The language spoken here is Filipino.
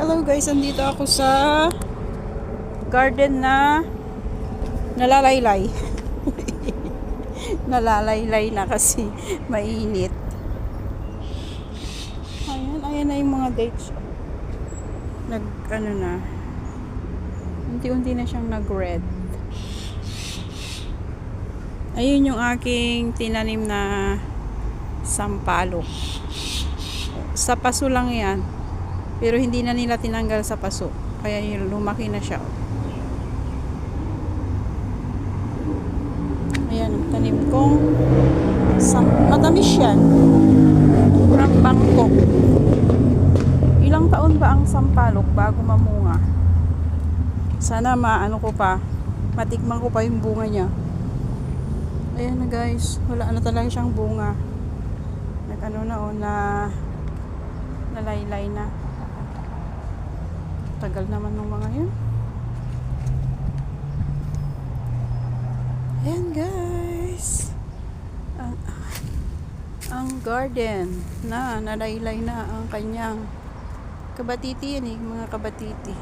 Hello guys, andito ako sa garden na nalalaylay. Nalalaylay na kasi mainit. Ayan na yung mga dates. Unti-unti na siyang nag-red. Ayun yung aking tinanim na sampalok. Sa paso lang yan. Pero hindi na nila tinanggal sa paso. Kaya lumaki na siya. Ayan, ang tanim kong matamis yan. From Bangkok. Ilang taon ba ang sampalok bago mamunga? Sana matikman ko pa yung bunga niya. Ayan na guys, wala na talaga siyang bunga. Nalaylay na. Tagal naman ng mga yun. Ayan guys. Ang garden na nalaylay na ang kanyang kabatiti yan mga kabatiti.